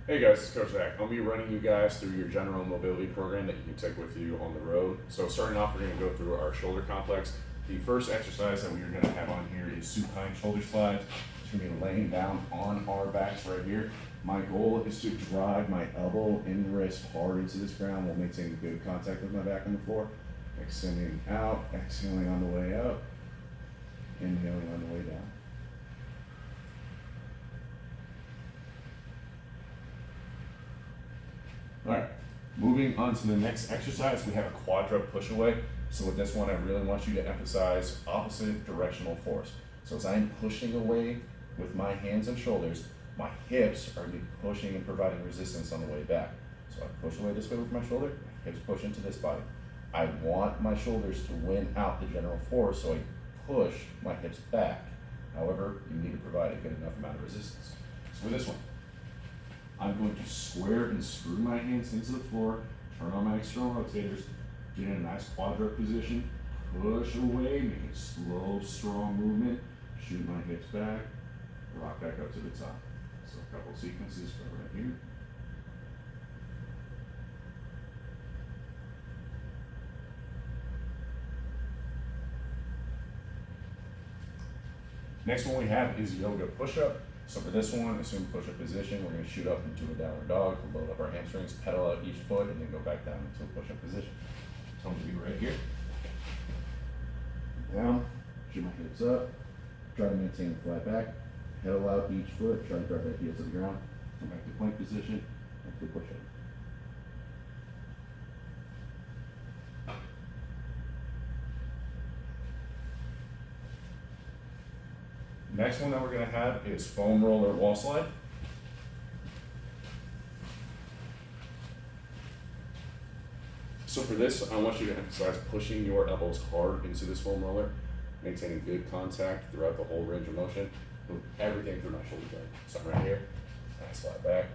Hey guys, it's Coach Zach. I'll be running you guys through your general mobility program that you can take with you on the road. So starting off, we're going to go through our shoulder complex. The first exercise that we're going to have on here is supine shoulder slides. It's going to be laying down on our backs right here. My goal is to drive my elbow and wrist hard into this ground while maintaining good contact with my back on the floor. Extending out, exhaling on the way up, inhaling on the way down. All right, moving on to the next exercise, we have a quadra push away. So with this one, I really want you to emphasize opposite directional force. So as I'm pushing away with my hands and shoulders, my hips are gonna be pushing and providing resistance on the way back. So I push away this way with my shoulder, my hips push into this body. I want my shoulders to win out the general force, so I push my hips back. However, you need to provide a good enough amount of resistance. So for this one, I'm going to square and screw my hands into the floor, turn on my external rotators, get in a nice quadra position, push away, make a slow, strong movement, shoot my hips back, rock back up to the top. So a couple sequences for right here. Next one we have is yoga push-up. So for this one, assume push-up position, we're gonna shoot up into a downward dog, load up our hamstrings, pedal out each foot, and then go back down into a push-up position. So I'm gonna be right here. Down, shoot my hips up, try to maintain a flat back, pedal out each foot, try to drive that heel to the ground, come back to plank position, and to push-up. Next one that we're gonna have is foam roller wall slide. So for this, I want you to emphasize pushing your elbows hard into this foam roller, maintaining good contact throughout the whole range of motion, move everything through my shoulder blade. So I'm right here, I slide back,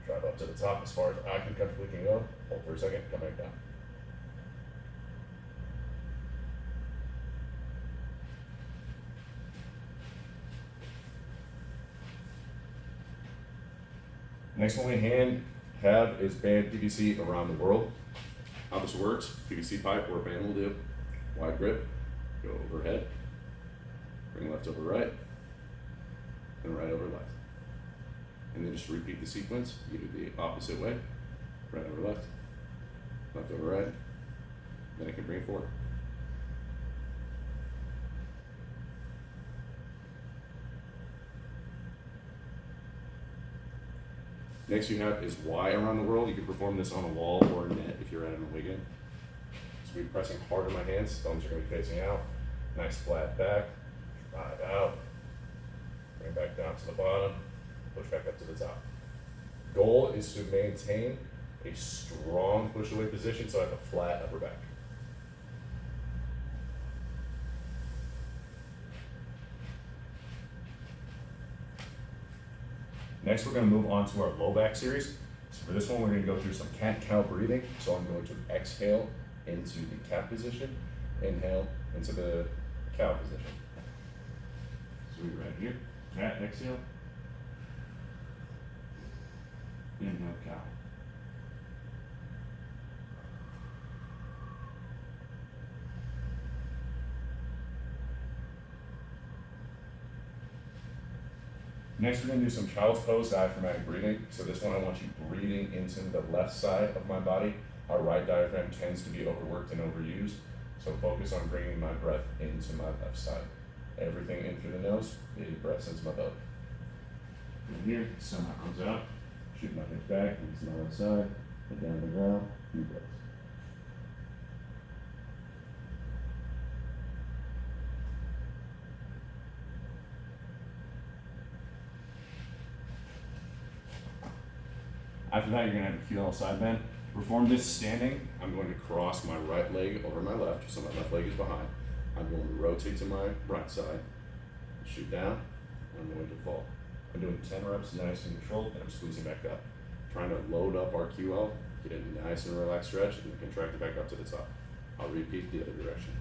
drive up to the top as far as I can comfortably go, hold for a second, come back down. Next one we have is band PVC around the world. How this works, PVC pipe or band will do. Wide grip, go overhead, bring left over right, and right over left. And then just repeat the sequence. You do the opposite way, right over left, left over right, then I can bring it forward. Next you have is Y around the world. You can perform this on a wall or a net if you're at an away game. So we're pressing hard on my hands, thumbs are gonna be facing out. Nice flat back, drive out, bring back down to the bottom, push back up to the top. Goal is to maintain a strong push away position so I have a flat upper back. Next, we're going to move on to our low back series. So for this one, we're going to go through some cat-cow breathing. So I'm going to exhale into the cat position, inhale into the cow position. So we're right here, cat, exhale, inhale, cow. Next, we're going to do some child's pose diaphragmatic breathing. So this one, I want you breathing into the left side of my body. Our right diaphragm tends to be overworked and overused. So focus on bringing my breath into my left side. Everything in through the nose, big breaths into my belly. From here, send my arms out, shoot my hips back, into my left side, and down to the ground, few breaths. After that, you're gonna have a QL side bend. To perform this standing, I'm going to cross my right leg over my left, so my left leg is behind. I'm going to rotate to my right side, shoot down, and I'm going to fall. I'm doing 10 reps nice and controlled, and I'm squeezing back up. Trying to load up our QL, get a nice and relaxed stretch, and then contract it back up to the top. I'll repeat the other direction.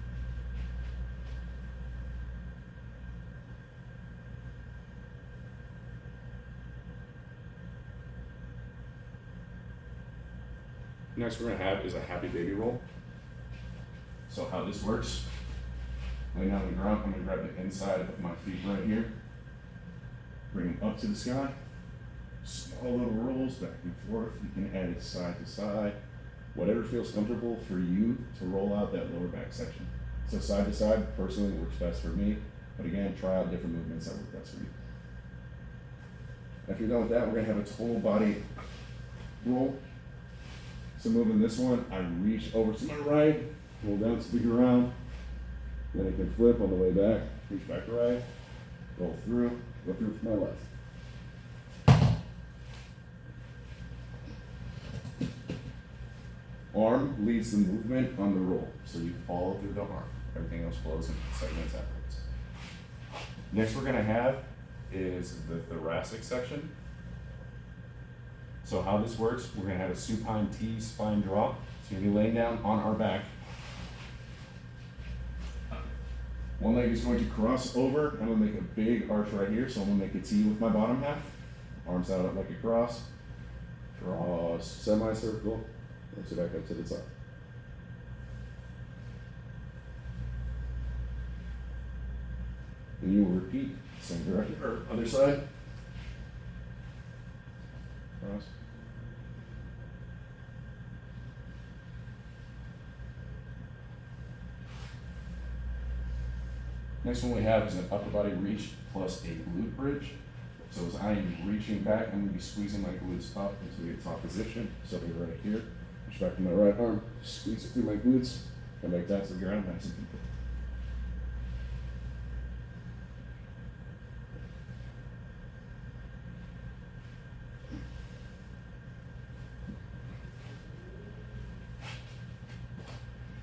Next we're gonna have is a happy baby roll. So how this works, laying down on the ground, I'm gonna grab the inside of my feet right here, bring them up to the sky, small little rolls back and forth. You can add it side to side, whatever feels comfortable for you to roll out that lower back section. So side to side, personally works best for me, but again, try out different movements that work best for you. After you're done with that, we're gonna have a total body roll. So moving this one, I reach over to my right, roll down, speed around, then I can flip on the way back, reach back to right, roll through, go through with my left. Arm leads the movement on the roll, so you follow through the arm. Everything else flows in segments afterwards. Next we're gonna have is the thoracic section. So how this works, we're gonna have a supine T spine drop. So you're gonna be laying down on our back. One leg is going to cross over. I'm gonna make a big arch right here. So I'm gonna make a T with my bottom half. Arms out like a cross. Draw a semicircle. Lift it back up to the top. And you will repeat, same direction, or other side. Cross. Next one we have is an upper body reach plus a glute bridge. So as I am reaching back, I'm going to be squeezing my glutes up into the top position. So I'll be right here. Reach back to my right arm, squeeze it through my glutes, come back down to the ground, nice and deep.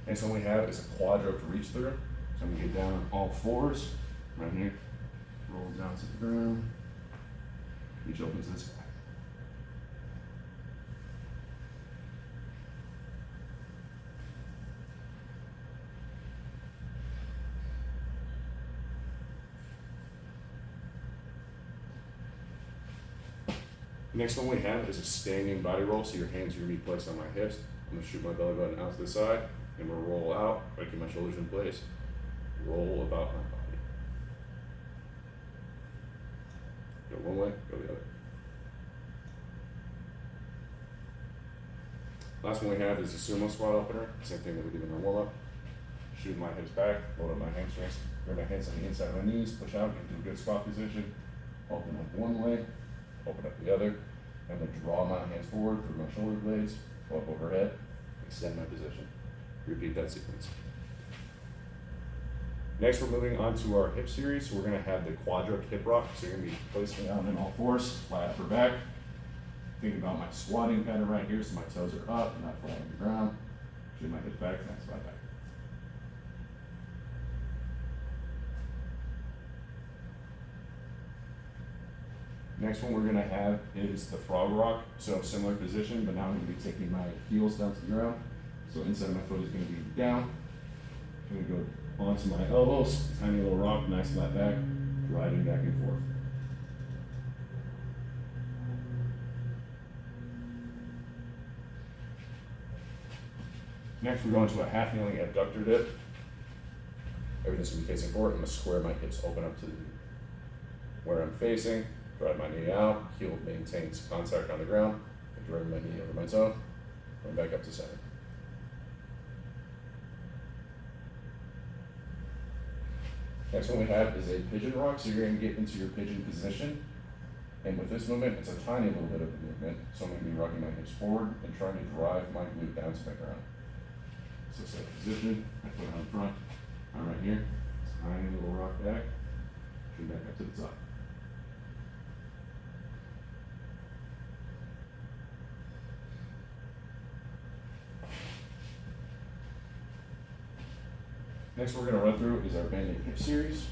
Next one we have is a quadruped reach through. So I'm gonna get down on all fours, right here, roll down to the ground, reach open to the sky. Next one we have is a standing body roll. So your hands are gonna be placed on my hips. I'm gonna shoot my belly button out to the side. I'm gonna roll out, keep my shoulders in place. Roll about my body. Go one way, go the other. Last one we have is a sumo squat opener. Same thing that we did in our warm up. Shoot my hips back, load up my hamstrings, grab my hands on the inside of my knees, push out, get into a good squat position. Open up one leg, open up the other. I'm gonna draw my hands forward through my shoulder blades, go up overhead, extend my position. Repeat that sequence. Next, we're moving on to our hip series. So we're gonna have the quadruped hip rock. So you're gonna be placing down in all fours, flat upper back. Think about my squatting pattern right here. So my toes are up, not flat on the ground. Shoot my hips back, that's my back. Next one we're gonna have is the frog rock. So similar position, but now I'm gonna be taking my heels down to the ground. So inside of my foot is gonna be down. I'm gonna go onto my elbows, tiny little rock, nice flat back, driving back and forth. Next, we're going to a half kneeling abductor dip. Everything's gonna be facing forward. I'm gonna square my hips open up to where I'm facing, drive my knee out, heel maintains contact on the ground, and drive my knee over my toe, going back up to center. Next one we have is a pigeon rock. So you're gonna get into your pigeon position. And with this movement, it's a tiny little bit of a movement. So I'm gonna be rocking my hips forward and trying to drive my glute down to the ground. So set position, I put it on front. I'm right here, tiny little rock back, shoot back up to the top. Next we're gonna run through is our banded hip series.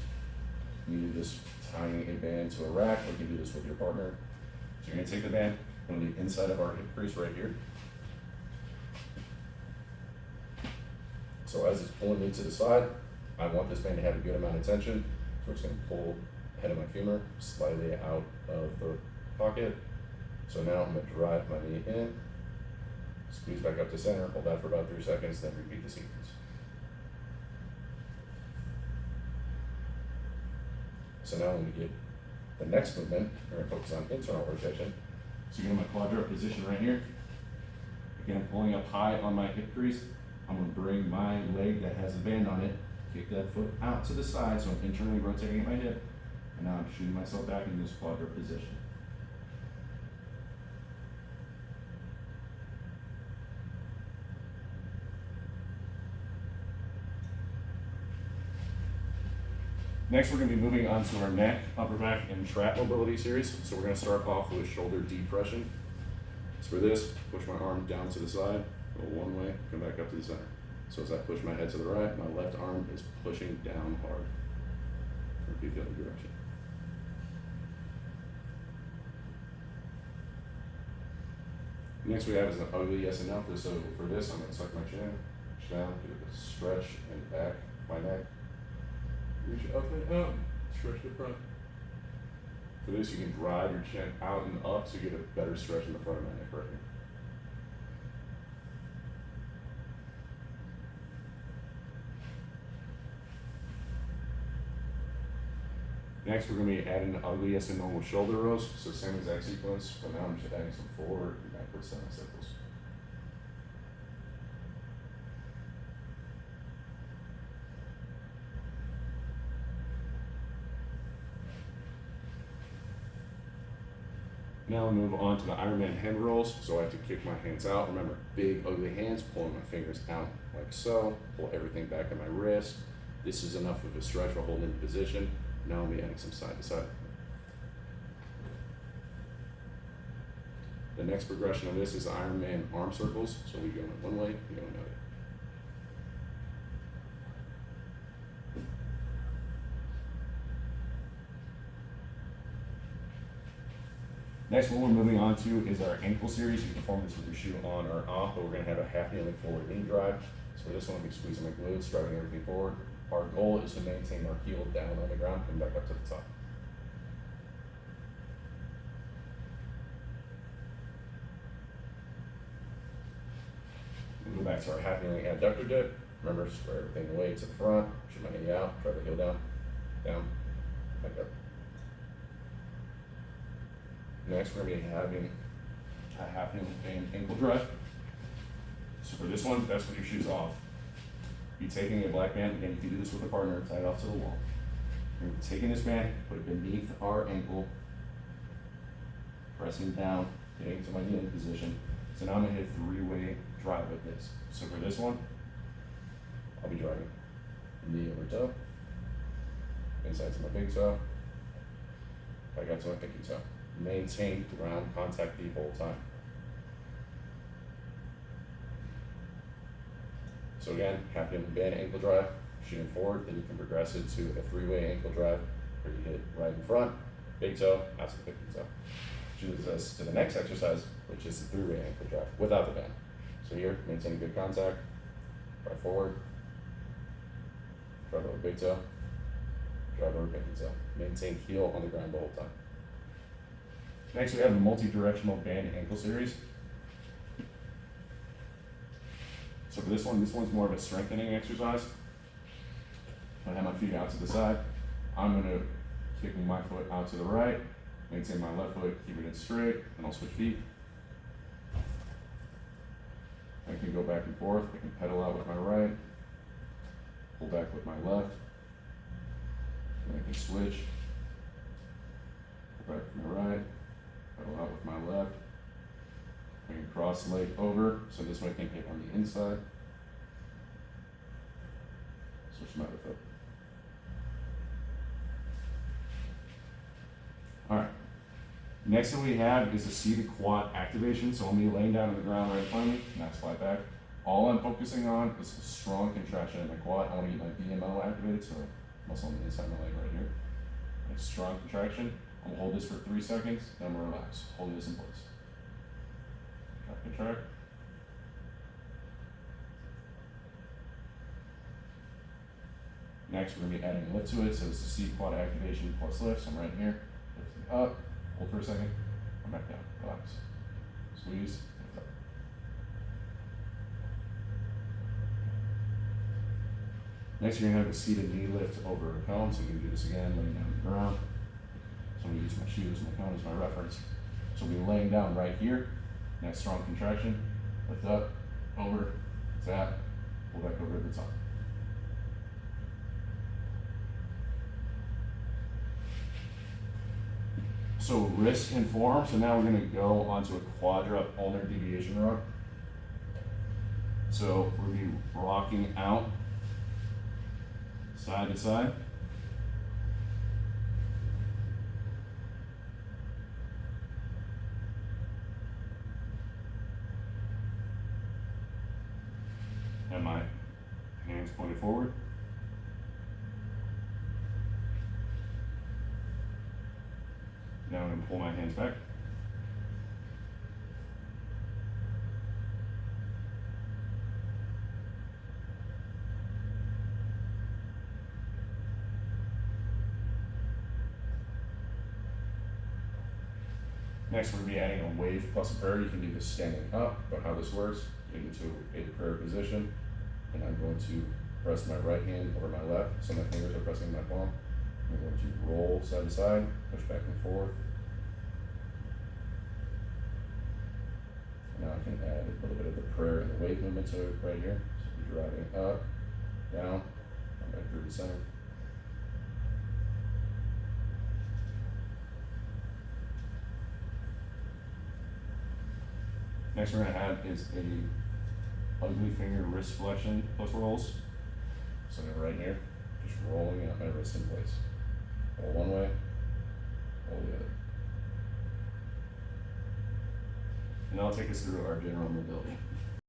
You do this tying a band to a rack, or you can do this with your partner. So you're gonna take the band on the inside of our hip crease right here. So as it's pulling me to the side, I want this band to have a good amount of tension. So it's gonna pull the head of my femur slightly out of the pocket. So now I'm gonna drive my knee in, Squeeze back up to center, hold that for about 3 seconds, then repeat the sequence. So now when we get the next movement, we're going to focus on internal rotation. So again, my quadruped position right here. Again, I'm pulling up high on my hip crease. I'm going to bring my leg that has a band on it, kick that foot out to the side, so I'm internally rotating at my hip, and now I'm shooting myself back in this quadruped position. Next, we're going to be moving on to our neck, upper back, and trap mobility series. So we're going to start off with shoulder depression. So for this, push my arm down to the side, go one way, come back up to the center. So as I push my head to the right, my left arm is pushing down hard. Repeat the other direction. Next we have is an ugly yes and no. So for this, I'm going to tuck my chin, push down, get a stretch in the back, my neck. Reach up and up, stretch the front. For this, you can drive your chin out and up so you get a better stretch in the front of my neck right here. Next, we're going to be adding the ugly yes and no with shoulder rows. So same exact sequence, but now I'm just adding some forward and backward semicircles. Now I'll move on to the Ironman hand rolls. So I have to kick my hands out. Remember, big ugly hands, pulling my fingers out like so. Pull everything back at my wrist. This is enough of a stretch for holding the position. Now I'll be adding some side to side. The next progression of this is Ironman arm circles. So we go in one way, we go another. Next, what we're moving on to is our ankle series. You can perform this with your shoe on or off, but we're going to have a half kneeling forward knee drive. So for this one, I'll be squeezing my glutes, driving everything forward. Our goal is to maintain our heel down on the ground, come back up to the top. We'll go back to our half kneeling adductor dip. Remember, square everything away to the front, shoot my knee out, drive the heel down, down, back up. Next, we're going to be having a half kneeling ankle drive. So for this one, that's with your shoes off. You're taking a black band, again, you can do this with a partner, tie it off to the wall. You're taking this band, put it beneath our ankle, pressing down, getting to my kneeling position. So now I'm going to hit a three-way drive with this. So for this one, I'll be driving knee over toe, inside to my big toe, back out to my pinky toe. Maintain ground contact the whole time. So again, half kneeling band ankle drive, shooting forward, then you can progress it to a three-way ankle drive where you hit right in front, big toe, out to the pinky toe. Which leads us to the next exercise, which is the three-way ankle drive without the band. So here, maintain good contact, drive forward, drive over big toe, drive over pinky toe. Maintain heel on the ground the whole time. Next, we have the multi-directional band ankle series. So for this one's more of a strengthening exercise. I have my feet out to the side. I'm going to kick my foot out to the right, maintain my left foot, keep it in straight, and I'll switch feet. I can go back and forth. I can pedal out with my right, pull back with my left, and I can switch, pull back with my right, pedal out with my left. I can cross the leg over, so this way I can hit on the inside. Switch my other foot. All right. Next thing we have is a seated quad activation. So I'm gonna be laying down on the ground right in front of me, max fly back. All I'm focusing on is a strong contraction in my quad. I want to get my VMO activated, so muscle on the inside of my leg right here. A strong contraction. I'm gonna hold this for 3 seconds, then I'm gonna relax. Hold this in place. Contract. Next, we're going to be adding lift to it, so it's the seat quad activation plus lift. So I'm right here, lifting up, hold for a second, come back down, relax, squeeze, lift up. Next, you're gonna have a seated knee lift over a cone, so you can do this again, laying down on the ground. So I'm gonna use my shoes, my cone as my reference. So we'll be laying down right here. Nice strong contraction. Lift up, over, zap, pull back over to the top. So wrist and forearm. So now we're gonna go onto a quadra ulnar deviation rock. So we'll be rocking out side to side. Have my hands pointed forward. Now I'm going to pull my hands back. Next, we're going to be adding a wave plus a prayer. You can do this standing up, but how this works, get into a prayer position, and I'm going to press my right hand over my left, so my fingers are pressing my palm. I'm going to roll side to side, push back and forth. Now I can add a little bit of the prayer and the wave movement to it right here. So we're driving up, down, come back through the center. Next we're going to add is a ugly finger wrist flexion plus rolls. So now right here, just rolling out my wrist in place. Roll one way, roll the other. And that'll take us through our general mobility.